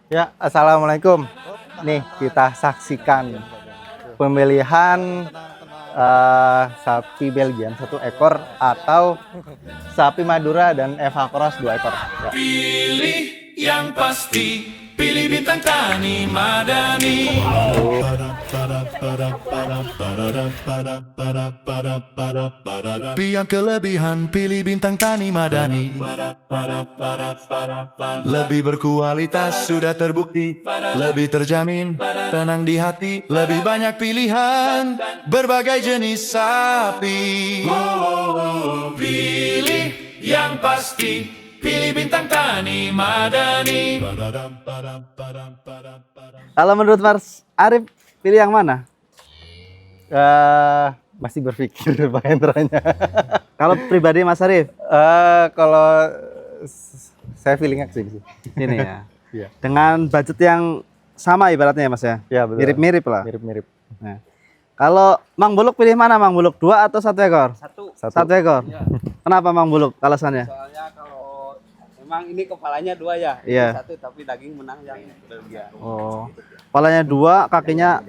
Ya, assalamualaikum. Nih kita saksikan pemilihan sapi Belgian 1 ekor atau sapi Madura dan Eva Cross 2 ekor. Ya. Pilih yang pasti, pilih Bintang Tani Madani. Yang kelebihan, pilih Bintang Tani Madani. Lebih berkualitas, sudah terbukti. Lebih terjamin, tenang di hati. Lebih banyak pilihan, berbagai jenis sapi. Pilih yang pasti, pilih Bintang Tani Madani. Kalau menurut Mas Arif, pilih yang mana? Masih berpikir Pak Hendranya. Kalau pribadi Mas Arif, Kalau saya feelingnya ke sini sih. ini ya. Iya. Dengan budget yang sama ibaratnya ya Mas ya? Ya, betul. Mirip-mirip lah. Mirip-mirip. Nah, kalau Mang Buluk pilih mana Mang Buluk? 2 atau 1 ekor? Satu ekor. Iya. Kenapa Mang Buluk alasannya? Soalnya kalau memang ini kepalanya 2 ya, Iya. ini 1 tapi daging menang yang Belgia. Oh, kepalanya 2, kakinya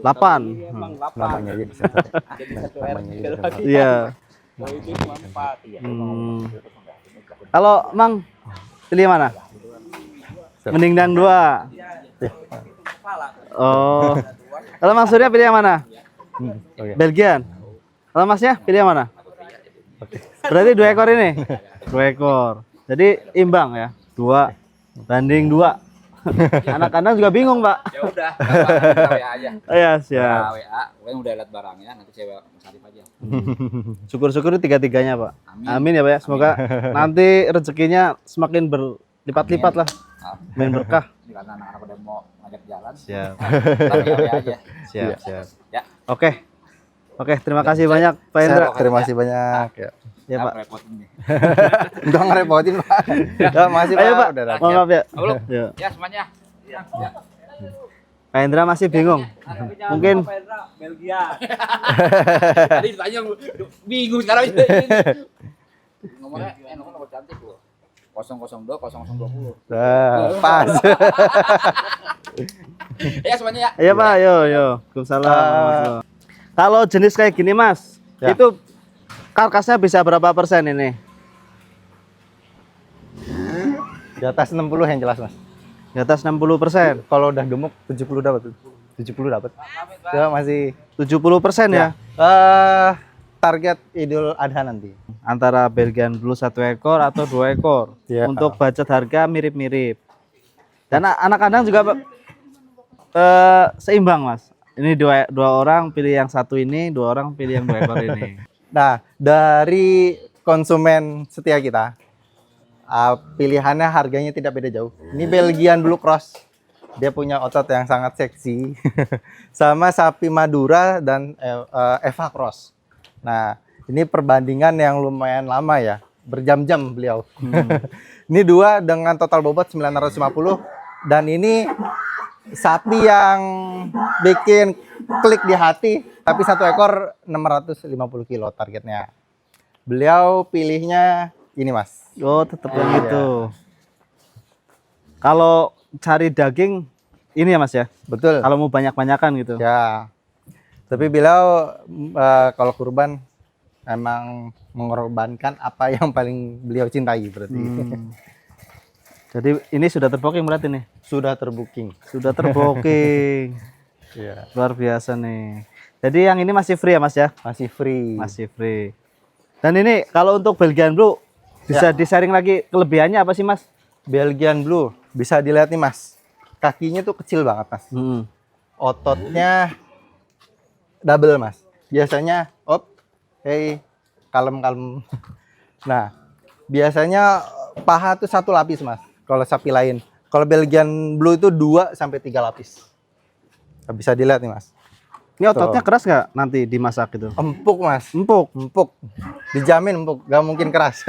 8. Ini emang 8. Namanya aja bisa. Jadi 1 Namanya RT aja. lagi. Iya. Kalau ini cuma 4. Kalau Mang pilih mana? Mending yang 2. Kepala. Oh. Kalau Mang Surya pilih yang mana? Oke. Belgian. Kalau Masnya pilih yang mana? Berarti 2 ekor ini. 2 ekor. Jadi imbang ya. 2 banding 2. Anak-anak juga bingung, Pak. Ya udah, kita WA aja. Iya, Nah, siap. WA, pokoknya udah lihat barangnya, nanti saya Mas Arif aja. Syukur-syukur 3-3-nya, Pak. Amin. Amin ya, Pak ya. Semoga nanti rezekinya semakin berlipat-lipat lah. Main berkah. Ini karena anak-anak udah mau ngajak jalan. Siap. Tapi WA aja. Siap, siap. Ya. Oke. Oke, terima kasih banyak Pak Hendra. Terima kasih banyak. Ya. Ya, Nah, Pak. repotin nih. Udah ngerepotin Pak. Ya, masih Ayo, Pak. Udah Mohon maaf ya. Halo. Ya. Ya semuanya. Ya. Pak Hendra masih bingung. Mungkin Belgia. Tadi ditanya bingung sekarang. Ngomongnya nomor cantik loh. 002 0020. Pas. Ya semuanya ya. iya Pak, yo. Waalaikumsalam. warahmatullahi. Kalau jenis kayak gini Mas, Ya. itu karkasnya bisa berapa persen ini? Di atas 60 yang jelas, Mas. Di atas 60%. Kalau udah gemuk 70 dapat. 70 dapat. Ya masih 70% ya? target Idul Adha nanti. Antara Belgian Blue 1 ekor atau 2 ekor. Ya. Untuk budget harga mirip-mirip. Dan anak-anak juga seimbang Mas. Ini dua orang pilih yang 1 ini, 2 orang pilih yang 2 ekor ini. Nah, dari konsumen setia kita, pilihannya harganya tidak beda jauh. Ini Belgian Blue Cross. Dia punya otot yang sangat seksi. Sama sapi Madura dan Eva Cross. Nah, ini perbandingan yang lumayan lama ya. Berjam-jam beliau. Ini 2 dengan total bobot 950. Dan ini sapi yang bikin klik di hati. Tapi 1 ekor 650 kilo targetnya. Beliau pilihnya ini Mas. Oh, tetap yang Iya. itu. Kalau cari daging ini ya Mas ya. Betul. Kalau mau banyak-banyakan gitu. Ya. Tapi beliau kalau kurban emang mengorbankan apa yang paling beliau cintai berarti. Jadi ini sudah terbooking berarti nih. Sudah terbooking. Sudah terbooking. Iya. Luar biasa nih. Jadi yang ini masih free ya Mas ya? Masih free. Masih free. Dan ini kalau untuk Belgian Blue bisa di-sharing lagi kelebihannya apa sih Mas? Belgian Blue bisa dilihat nih Mas. Kakinya tuh kecil banget Mas. Ototnya double Mas. Biasanya hey, kalem. Nah, biasanya paha tuh 1 lapis Mas. Kalau sapi lain. Kalau Belgian Blue itu 2 sampai 3 lapis. Bisa dilihat nih Mas. Ini ototnya keras nggak nanti dimasak gitu? Empuk Mas. Empuk. Dijamin empuk, gak mungkin keras.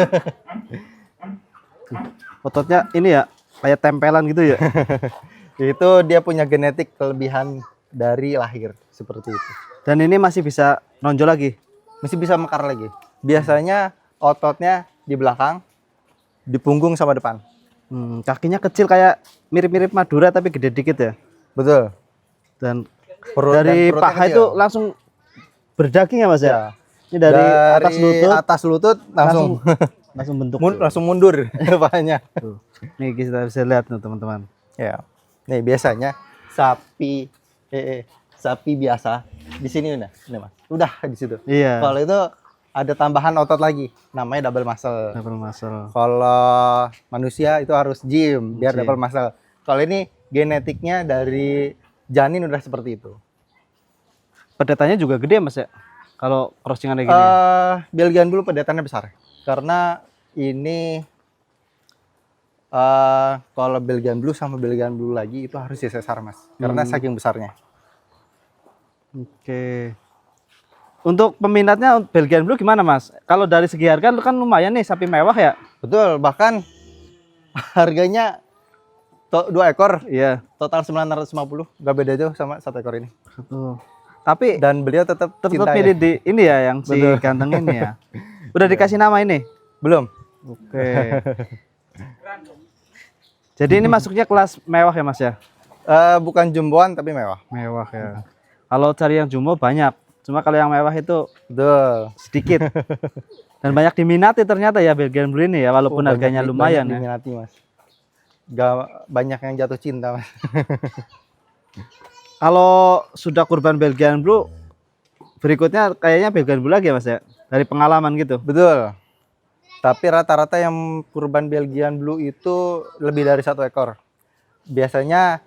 Ototnya ini ya kayak tempelan gitu ya. Itu dia punya genetik kelebihan dari lahir seperti itu. Dan ini masih bisa nonjol lagi. Masih bisa mekar lagi. Biasanya ototnya di belakang, di punggung sama depan. Kakinya kecil kayak mirip-mirip Madura tapi gede dikit ya. Betul. Dan Perut- dan dari perutnya paha kecil. itu langsung berdaging ya Mas ya. Ya. Ini dari atas lutut langsung langsung bentuk. langsung mundur pahanya. Tuh. Nih kita bisa lihat nih teman-teman. Ya. Nih biasanya sapi sapi biasa di sini udah, ini Mas. Udah di situ. Iya. Kalau itu ada tambahan otot lagi, namanya double muscle. Double muscle. Kalau manusia itu harus gym biar Gym. double muscle. Kalau ini genetiknya dari janin udah seperti itu. Pedetannya juga gede Mas ya. Kalau crossingan kayak gini. Belgian Blue pedetannya besar. Karena ini kalau Belgian Blue sama Belgian Blue lagi itu harus sesar Mas. Karena saking besarnya. Oke. Untuk peminatnya Belgian Blue gimana Mas? Kalau dari segi harga lu kan lumayan nih sapi mewah ya. Betul, bahkan harganya 2 ekor Iya. total 950, nggak beda jauh sama 1 ekor ini. Betul. Tapi Dan beliau tetap tetap cinta milih ya. di ini ya yang si Betul. ganteng ini ya. Udah dikasih nama ini? Belum. Oke. Jadi ini masuknya kelas mewah ya Mas ya? Bukan jumboan tapi mewah. Mewah ya. Kalau cari yang jumbo banyak. Cuma kalau yang mewah itu Betul. sedikit. Dan banyak diminati ternyata ya Belgian Blue ini ya walaupun harganya lumayan ya. Diminati Mas. Gak banyak yang jatuh cinta Mas. Kalau sudah kurban Belgian Blue berikutnya kayaknya Belgian Blue lagi ya Mas ya? Dari pengalaman gitu. Betul. Tapi rata-rata yang kurban Belgian Blue itu lebih dari 1 ekor. Biasanya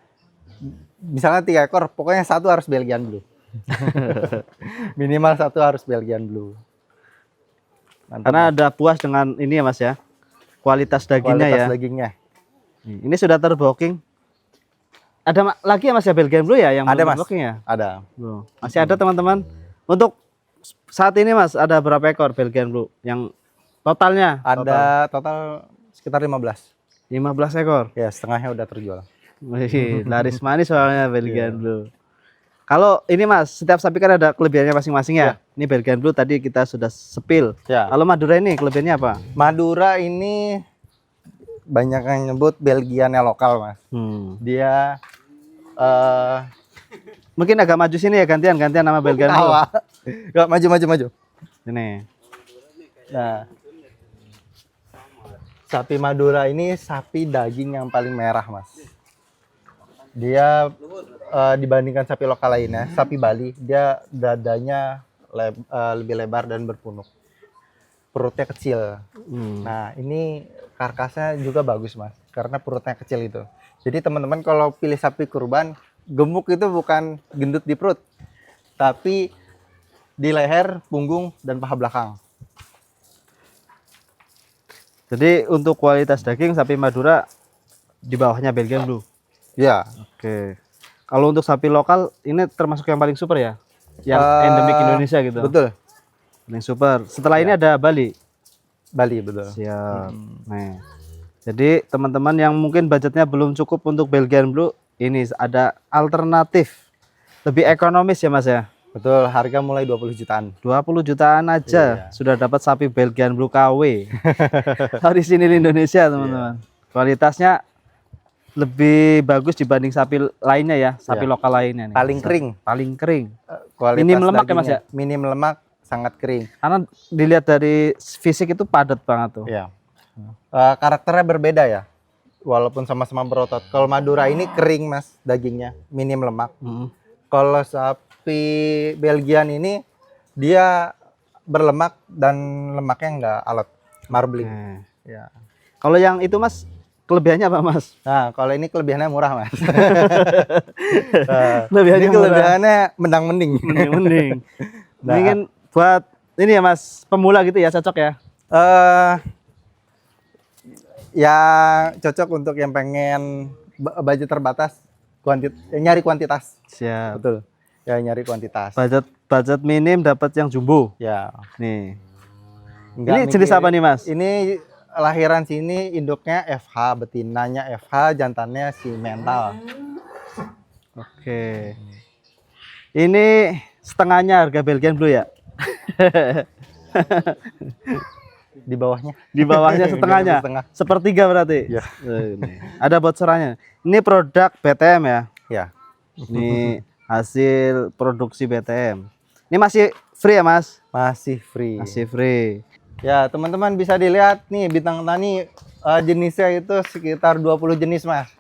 misalnya 3 ekor, pokoknya 1 harus Belgian Blue. Minimal 1 harus Belgian Blue. Mantap, Karena Mas. ada puas dengan ini ya Mas ya. Kualitas dagingnya Kualitas ya. dagingnya. Ini sudah terbooking. Ada lagi ya Mas ya Belgian Blue ya yang Ada belum Mas. terbooking ya? Ada. Belum. Masih ada teman-teman. Untuk saat ini Mas ada berapa ekor Belgian Blue yang totalnya? Ada total sekitar 15. 15 ekor. Ya, setengahnya udah terjual. Wih, laris manis soalnya Belgian Iya. Blue. Kalau ini Mas, setiap sapi kan ada kelebihannya masing-masing ya. Ini Belgian Blue tadi kita sudah sepil. Ya. Kalau Madura ini kelebihannya apa? Madura ini banyak yang nyebut Belgiannya lokal, Mas. Dia Mungkin agak maju sini ya gantian nama Belgian Blue. tawa. Gak, maju. Ini. Nah, sapi Madura ini sapi daging yang paling merah, Mas. Dia dibandingkan sapi lokal lainnya, sapi Bali, dia dadanya lebih lebar dan berpunuk. Perutnya kecil. Nah, ini karkasnya juga bagus, Mas, karena perutnya kecil itu. Jadi teman-teman kalau pilih sapi kurban, gemuk itu bukan gendut di perut, tapi di leher, punggung, dan paha belakang. Jadi untuk kualitas daging sapi Madura di bawahnya Belgian Blue. Ya, Oke. Kalau untuk sapi lokal ini termasuk yang paling super ya? Yang endemik Indonesia gitu. betul. Paling super. Setelah ini ada Bali. Bali, betul. Siap. Nah. Jadi teman-teman yang mungkin budgetnya belum cukup untuk Belgian Blue, ini ada alternatif. Lebih ekonomis ya Mas ya? Betul, harga mulai 20 jutaan. 20 jutaan aja Iya. sudah dapat sapi Belgian Blue KW. Orisinil Indonesia teman-teman. Kualitasnya lebih bagus dibanding sapi lainnya ya, sapi Iya. lokal lainnya nih. Paling kering. Paling kering. Kualitas Minim lemak ya, Mas, dagingnya. ya? Minim lemak, sangat kering. Karena dilihat dari fisik itu padat banget tuh. Ya. Karakternya berbeda ya. Walaupun sama-sama berotot. Kalau Madura ini kering, Mas, dagingnya, minim lemak. Mm. Kalau sapi Belgian ini dia berlemak dan lemaknya enggak alot, marbling. Nah. Ya. Kalau yang itu Mas, kelebihannya apa Mas? Nah, kalau ini kelebihannya murah, Mas. Kelebihannya ini kelebihannya mendang-mending. Mending. Nah. Mungkin buat ini ya Mas, pemula gitu ya cocok ya. Ya cocok untuk yang pengen budget terbatas, nyari kuantitas. Siap. Betul. Ya nyari kuantitas. Budget minim dapat yang jumbo. Ya. Nih. Nggak Ini jenis mikir- apa nih Mas? Ini lahiran sini induknya FH, betinanya FH, jantannya si mental. Oke. Ini setengahnya harga Belgian Blue ya? Di bawahnya. Di bawahnya setengahnya. Setengah. Sepertiga berarti. Iya. Ini. Ada bocorannya. Ini produk BTM ya. Ya, Ini hasil produksi BTM. Ini masih free ya, Mas? masih free. Masih free. Ya, teman-teman bisa dilihat nih bintang tani jenisnya itu sekitar 20 jenis, Mas.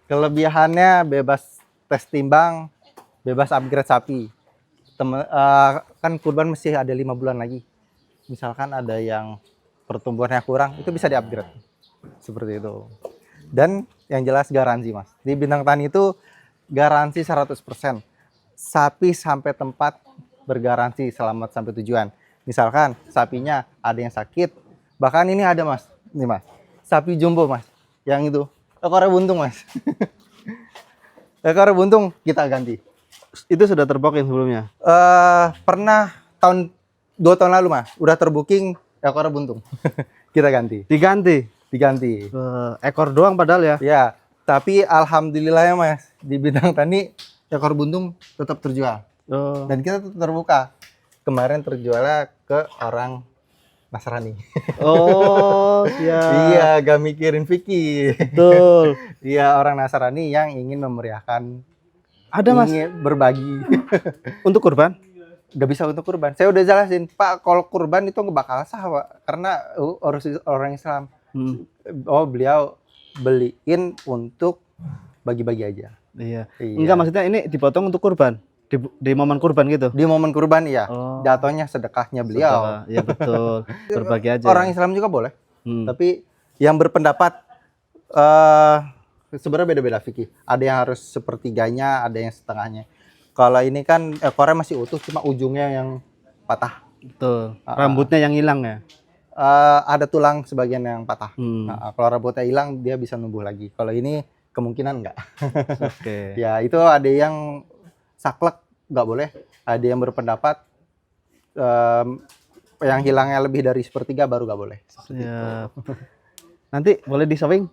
Kelebihannya bebas tes timbang, bebas upgrade sapi. Kan kurban masih ada 5 bulan lagi. Misalkan ada yang pertumbuhannya kurang, itu bisa di-upgrade. Seperti itu. Dan yang jelas garansi, Mas. Di bintang tani itu garansi 100%. Sapi sampai tempat bergaransi selamat sampai tujuan. Misalkan sapinya ada yang sakit, bahkan ini ada, Mas. Ini, Mas. Sapi jumbo, Mas. Yang itu ekornya buntung, Mas. Ekornya buntung kita ganti. Itu sudah terbooking sebelumnya. Pernah 2 tahun lalu, Mas. Udah terbooking ekornya buntung. Kita ganti. Diganti. Diganti. Ekor doang padahal ya. Ya, tapi alhamdulillah ya, Mas. Di bidang tani ekor buntung tetap terjual. Oh. Dan kita tetap terbuka. Kemarin terjualnya ke orang Nasrani. Oh, siap. Iya, gak mikirin Vicky. Betul. Iya, orang Nasrani yang ingin memeriahkan. Ada, Mas, Ingin berbagi. untuk kurban? Gak bisa untuk kurban. Saya udah jelasin, Pak, kalau kurban itu nggak bakal sah, Pak. Karena orang Islam. Oh, beliau beliin untuk bagi-bagi aja. Iya. Iya. Enggak, maksudnya ini dipotong untuk kurban. Di momen kurban gitu. Di momen kurban, iya. Oh. Jatuhnya sedekahnya beliau. Iya, betul. Berbagi aja. Orang Islam juga boleh. Hmm. Tapi yang berpendapat sebenarnya beda-beda Vicky. Ada yang harus sepertiganya, ada yang setengahnya. Kalau ini kan ekornya masih utuh, cuma ujungnya yang patah. Betul. Rambutnya yang hilang ya. Ada tulang sebagian yang patah. Hmm. Kalau rambutnya hilang, dia bisa numbuh lagi. Kalau ini kemungkinan enggak. Oke. Ya itu ada yang saklek nggak boleh. Ada yang berpendapat yang hilangnya lebih dari sepertiga baru nggak boleh. Siap. Nanti boleh di shopping?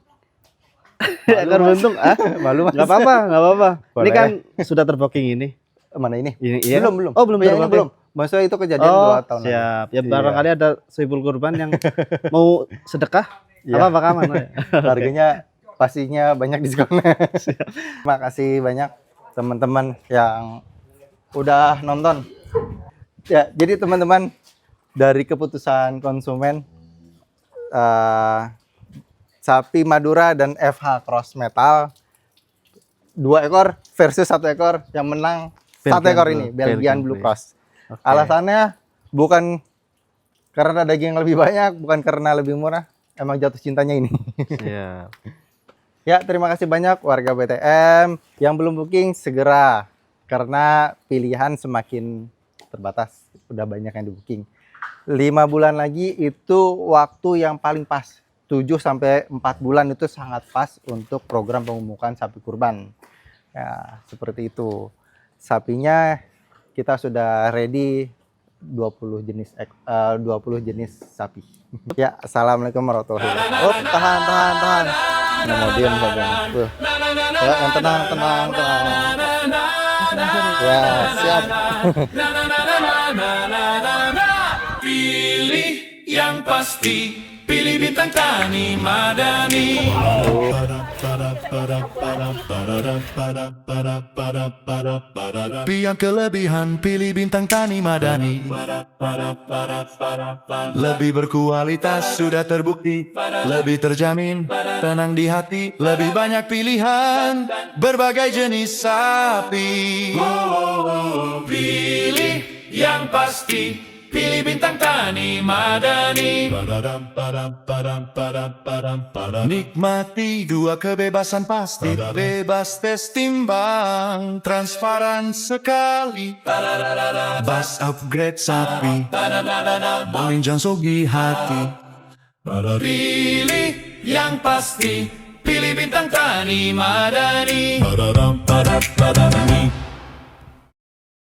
Malu, Ekor Mas. buntung? Malu, Mas. Nggak apa-apa, nggak apa-apa. Ini Boleh. kan sudah terbooking ini. Mana ini? Iya. Belum. Oh, belum Yang ini terbooking. belum. Maksudnya itu kejadian Oh, 2 tahun lalu. siap. Ya Iya. barangkali ada sohibul kurban yang mau sedekah. Iya. Apa kaman? Harganya pastinya banyak diskonnya. Terima kasih banyak teman-teman yang udah nonton. Ya, jadi teman-teman dari keputusan konsumen sapi Madura dan FH Cross Metal 2 ekor versus 1 ekor yang menang 1 ekor ini Belgian Blue Cross. Oke. Alasannya bukan karena daging lebih banyak, bukan karena lebih murah, emang jatuh cintanya ini. Siap. Ya, terima kasih banyak warga BTM yang belum booking segera karena pilihan semakin terbatas, udah banyak yang di booking. 5 bulan lagi itu waktu yang paling pas. 7 sampai 4 bulan itu sangat pas untuk program pemupukan sapi kurban. Ya, seperti itu. Sapinya kita sudah ready 20 jenis sapi. Ya, assalamualaikum warahmatullahi wabarakatuh. Oh, tahan. Nah, mau diem saja. Tuh. Ya, yang tenang. Ya, siap. Pilih yang pasti, pilih Bintang Tani Madani. Yang kelebihan, pilih Bintang Tani Madani. Lebih berkualitas, sudah terbukti. Lebih terjamin, tenang di hati. Lebih banyak pilihan, berbagai jenis sapi. Pilih yang pasti, pilih Bintang Tani Madani. Nikmati 2 kebebasan pasti. Bebas tes timbang, transparan sekali. Bas upgrade sapi, menginjang sogi hati. Pilih yang pasti, pilih Bintang Tani Madani.